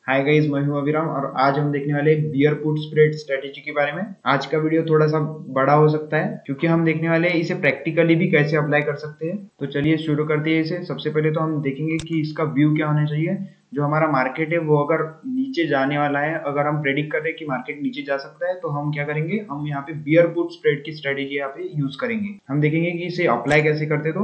Hi guys, मैं हूं अभिराम और आज हम देखने वाले बियर पुट स्प्रेड स्ट्रेटेजी के बारे में। आज का वीडियो थोड़ा सा बड़ा हो सकता है क्योंकि हम देखने वाले हैं इसे प्रैक्टिकली भी कैसे अप्लाई कर सकते हैं। तो चलिए शुरू करते हैं इसे। सबसे पहले तो हम देखेंगे कि इसका व्यू क्या होना चाहिए। जो हमारा मार्केट है वो अगर नीचे जाने वाला है, अगर हम प्रेडिक्ट कर रहे हैं कि मार्केट नीचे जा सकता है, तो हम क्या करेंगे, हम यहाँ पे बियर पुट स्प्रेड की स्ट्रेटेजी यहाँ पे यूज करेंगे। हम देखेंगे कि इसे अप्लाई कैसे करते।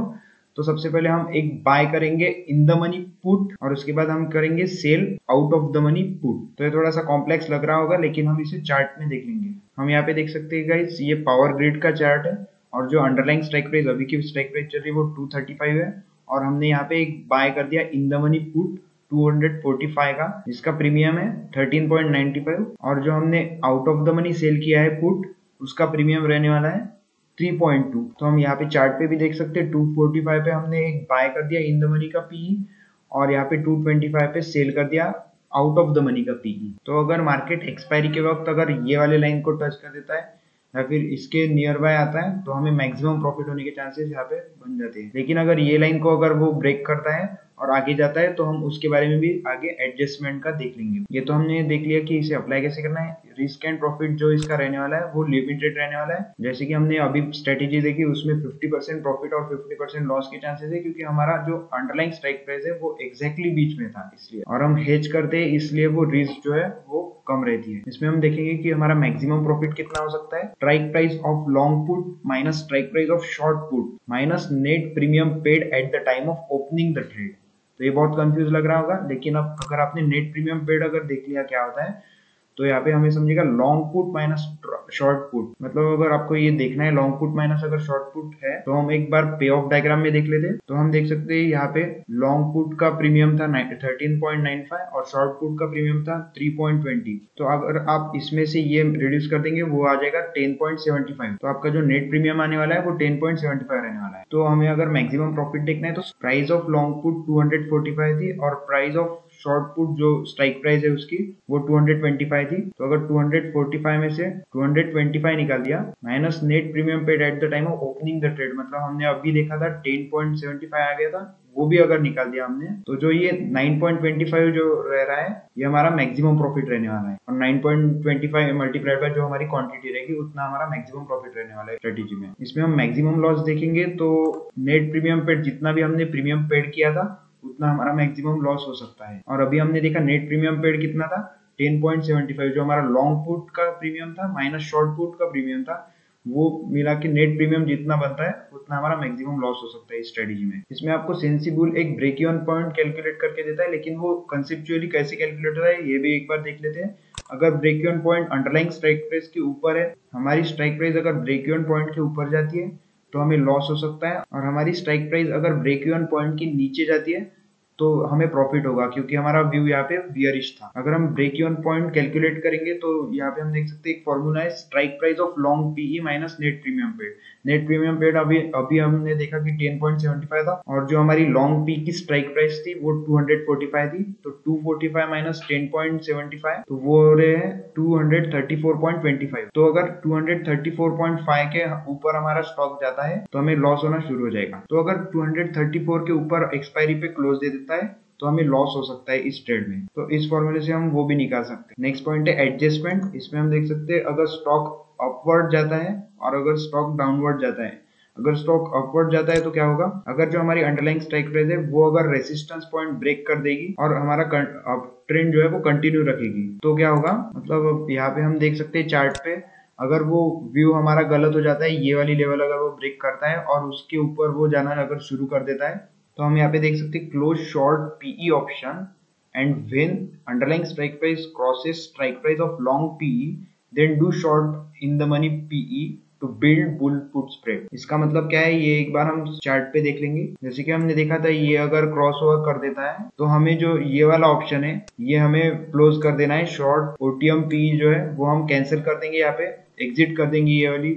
तो सबसे पहले हम एक बाय करेंगे इन द मनी पुट और उसके बाद हम करेंगे sell out of the money put. तो ये थोड़ा सा कॉम्प्लेक्स लग रहा होगा, लेकिन हम इसे चार्ट में देख लेंगे। हम यहाँ पे देख सकते हैं गाइस, ये पावर ग्रिड का चार्ट है और जो अंडरलाइंग स्ट्राइक प्राइस अभी की स्ट्राइक प्राइस चल रही है वो 235 है। और हमने यहाँ पे एक बाय कर दिया इन द मनी पुट 245 का, जिसका प्रीमियम है 13.95। और जो हमने out of the money sell किया है पुट, उसका प्रीमियम रहने वाला है 3.2। तो हम यहाँ पे चार्ट पे भी देख सकते हैं 245 पे हमने एक बाय कर दिया इन द मनी का पीई और यहाँ पे 225 पे सेल कर दिया आउट ऑफ द मनी का पीई। तो अगर मार्केट एक्सपायरी के वक्त अगर ये वाले लाइन को टच कर देता है या फिर इसके नियर बाय आता है तो हमें मैक्सिमम प्रॉफिट होने के चांसेस यहाँ पे बन जाते हैं। लेकिन अगर ये लाइन को अगर वो ब्रेक करता है और आगे जाता है तो हम उसके बारे में भी आगे एडजस्टमेंट का देख लेंगे। ये तो हमने देख लिया कि इसे अप्लाई कैसे करना है। रिस्क एंड प्रॉफिट जो इसका रहने वाला है वो लिमिटेड रहने वाला है। जैसे कि हमने अभी स्ट्रेटेजी देखी, उसमें 50% प्रॉफिट और 50% लॉस के चांसेस है, क्योंकि हमारा जो अंडरलाइंग स्ट्राइक प्राइस है वो एग्जैक्टली बीच में था इसलिए, और हम हेज करते हैं इसलिए वो रिस्क जो है वो कम रहती है। इसमें हम देखेंगे कि हमारा मैक्सिमम प्रॉफिट कितना हो सकता है। Strike price of long put minus strike price of short put minus net premium paid at the time of opening the trade. तो ये बहुत कंफ्यूज लग रहा होगा, लेकिन अब अगर आपने नेट प्रीमियम पेड अगर देख लिया क्या होता है, तो यहाँ पे हमें समझेगा long put minus short put. मतलब अगर आपको ये देखना है लॉन्ग पुट माइनस अगर शॉर्ट पुट है, तो हम एक बार पे ऑफ डायग्राम में देख लेते हैं। तो हम देख सकते हैं यहाँ पे लॉन्ग पुट का प्रीमियम था 13.95 और शॉर्ट पुट का प्रीमियम था 3.20। तो अगर आप इसमें से ये रिड्यूस कर देंगे वो आ जाएगा 10.75। तो आपका जो नेट प्रीमियम आने वाला है वो 10.75 रहने वाला है। तो हमें अगर मैक्सिमम प्रॉफिट देखना है तो प्राइस ऑफ लॉन्ग पुट 245 थी और प्राइस ऑफ शॉर्ट पुट जो स्ट्राइक प्राइस है उसकी वो 225 थी। तो अगर 245 में से 225 निकाल दिया minus net premium paid at the time of opening the trade, मतलब हमने अभी देखा था 10.75 आ गया था, वो भी अगर निकाल दिया हमने, तो जो ये 9.25 जो रह रहा है ये हमारा मैक्सिमम प्रॉफिट रहने वाला है। और 9.25 मल्टीप्लाइड बाय जो हमारी क्वांटिटी रहेगी उतना हमारा मैक्सिमम प्रॉफिट रहने वाला है स्ट्रेटेजी में। इसमें हम मैक्सिमम लॉस देखेंगे तो नेट प्रीमियम पेड जितना भी हमने प्रीमियम पेड किया था उतना हमारा मैक्सिमम लॉस हो सकता है। और अभी हमने देखा नेट प्रीमियम पेड कितना था 10.75, जो हमारा लॉन्ग पुट का प्रीमियम था माइनस शॉर्ट पुट का प्रीमियम था, वो मिला के नेट प्रीमियम जितना बनता है उतना हमारा मैक्सिमम लॉस हो सकता है इस स्ट्रेटेजी में। इसमें आपको सेंसिबल एक ब्रेक इवन पॉइंट कैलकुलेट करके देता है, लेकिन वो कंसेप्चुअली कैसे कैलकुलेट होता है ये भी एक बार देख लेते हैं। अगर break even point underlying strike price के ऊपर है, हमारी स्ट्राइक प्राइस अगर ब्रेक इवन पॉइंट के ऊपर जाती है तो हमें लॉस हो सकता है, और हमारी स्ट्राइक प्राइस अगर ब्रेक इवन पॉइंट के नीचे जाती है तो हमें प्रॉफिट होगा, क्योंकि हमारा व्यू यहाँ पे बियरिश था। अगर हम ब्रेक इवन पॉइंट कैलकुलेट करेंगे तो यहाँ पे हम देख सकते हैं एक फॉर्मूला है strike price of long PE minus net premium paid. Net premium paid अभी हमने देखा कि 10.75 था और जो हमारी लॉन्ग पी की स्ट्राइक प्राइस थी वो 245 थी। तो 245 माइनस 10.75 तो वो हो रहे हैं 234.25। तो अगर 234.5 के ऊपर हमारा स्टॉक जाता है तो हमें लॉस होना शुरू हो जाएगा। तो अगर 234 के ऊपर एक्सपायरी पे क्लोज दे देता है तो हमें लॉस हो सकता है इस ट्रेड में। तो इस फॉर्मूले से हम वो भी निकाल सकते हैं। नेक्स्ट पॉइंट है एडजस्टमेंट। इसमें हम देख सकते हैं अगर स्टॉक अपवर्ड जाता है और अगर स्टॉक डाउनवर्ड जाता है। अगर स्टॉक अपवर्ड जाता है तो क्या होगा, अगर जो हमारी अंडरलाइंग स्ट्राइक प्राइस है वो अगर रेसिस्टेंस पॉइंट ब्रेक कर देगी और हमारा ट्रेंड जो है वो कंटिन्यू रखेगी तो क्या होगा, मतलब यहाँ पे हम देख सकते हैं चार्ट पे, अगर वो व्यू हमारा गलत हो जाता है, ये वाली लेवल अगर वो ब्रेक करता है और उसके ऊपर वो जाना अगर शुरू कर देता है, तो हम यहाँ पे देख सकते हैं close short PE option and when underlying strike price crosses strike price of long PE then do short in the money PE to build bull put spread. इसका मतलब क्या है ये एक बार हम चार्ट पे देख लेंगे। जैसे कि हमने देखा था ये अगर क्रॉस ओवर कर देता है तो हमें जो ये वाला ऑप्शन है ये हमें क्लोज कर देना है। शॉर्ट ओटीएम पी जो है वो हम कैंसिल कर देंगे, यहाँ पे एग्जिट कर देंगे ये वाली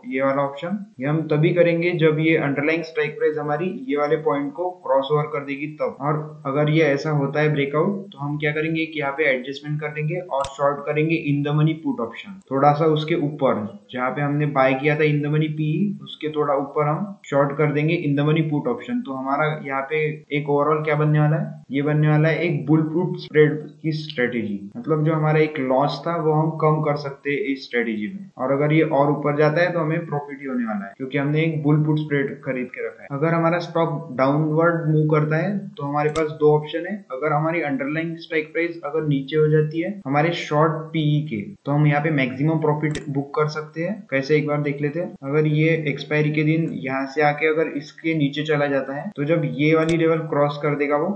ये वाला ऑप्शन, ये हम तभी करेंगे जब ये अंडरलाइंग स्ट्राइक प्राइस हमारी ये वाले पॉइंट को क्रॉस ओवर कर देगी तब। और अगर ये ऐसा होता है ब्रेकआउट तो हम क्या करेंगे कि यहाँ पे एडजस्टमेंट कर लेंगे और शॉर्ट करेंगे इन द मनी पुट ऑप्शन, थोड़ा सा उसके ऊपर जहाँ पे हमने बाय किया था इन द मनी पी, उसके थोड़ा ऊपर हम शॉर्ट कर देंगे इन द मनी पुट ऑप्शन। तो हमारा यहाँ पे एक ओवरऑल क्या बनने वाला है, ये बनने वाला है एक बुल पुट स्प्रेड की स्ट्रेटेजी। मतलब जो हमारा एक लॉस था वो हम कम कर सकते हैं इस स्ट्रेटेजी में, और अगर ये और ऊपर जाता है तो हमें प्रॉफिट ही होने वाला है क्योंकि हमने एक बुल पुट स्प्रेड खरीद के रखा है। अगर हमारा स्टॉक डाउनवर्ड मूव करता है तो हमारे पास दो ऑप्शन है। अगर हमारी अंडरलाइंग स्ट्राइक प्राइस अगर नीचे हो जाती है हमारे शॉर्ट पीई के, तो हम यहाँ पे मैक्सिमम प्रॉफिट बुक कर सकते हैं। कैसे एक बार देख लेते हैं। अगर ये एक्सपायरी के दिन यहाँ से आके अगर इसके नीचे चला जाता है तो जब ये वाली लेवल क्रॉस कर देगा वो,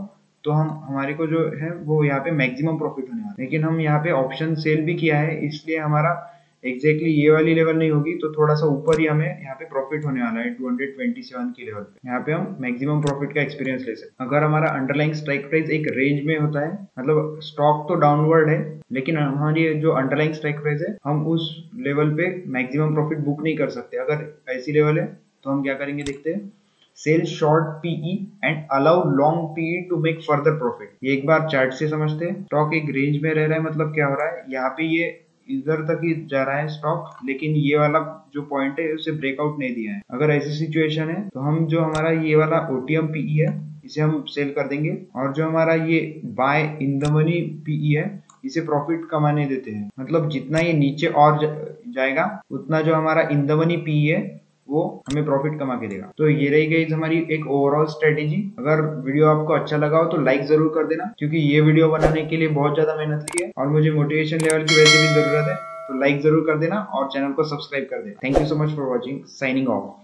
तो हम हमारे को जो है वो यहाँ पे मैक्सिमम प्रॉफिट होने वाला है। लेकिन हम यहाँ पे ऑप्शन सेल भी किया है इसलिए हमारा एग्जैक्टली ये वाली लेवल नहीं होगी, तो थोड़ा सा ऊपर ही हमें यहाँ पे प्रॉफिट होने वाला है 227 की लेवल पे। यहाँ पे हम मैक्सिमम प्रॉफिट का एक्सपीरियंस ले सकते हैं। अगर हमारा अंडरलाइंग स्ट्राइक प्राइस एक रेंज में होता है, मतलब स्टॉक तो डाउनवर्ड है लेकिन हमारी जो अंडरलाइंग स्ट्राइक प्राइस है हम उस लेवल पे मैक्सिमम प्रॉफिट बुक नहीं कर सकते। अगर ऐसी लेवल है तो हम क्या करेंगे देखते हैं। Sell short PE and allow long PE to make further profit. ये एक बार चार्ट से समझते हैं। स्टॉक एक रेंज में रह रहा है, मतलब क्या हो रहा है, यहाँ पे ये इधर तक ही जा रहा है स्टॉक, लेकिन ये वाला जो पॉइंट है उसे ब्रेकआउट नहीं दिया है। अगर ऐसी सिचुएशन है तो हम जो हमारा ये वाला ओटीएम पीई है इसे हम सेल कर देंगे, और जो हमारा ये buy in the money PE है इसे प्रॉफिट कमाने देते हैं। मतलब जितना ये नीचे और जाएगा उतना जो हमारा इन द मनी पीई है वो हमें प्रॉफिट कमा के देगा। तो ये रही गई हमारी एक ओवरऑल स्ट्रेटेजी। अगर वीडियो आपको अच्छा लगा हो तो लाइक जरूर कर देना, क्योंकि ये वीडियो बनाने के लिए बहुत ज्यादा मेहनत की है और मुझे मोटिवेशन लेवल की वैसे भी जरूरत है। तो लाइक जरूर कर देना और चैनल को सब्सक्राइब कर देना। Thank you so much for watching. Signing off.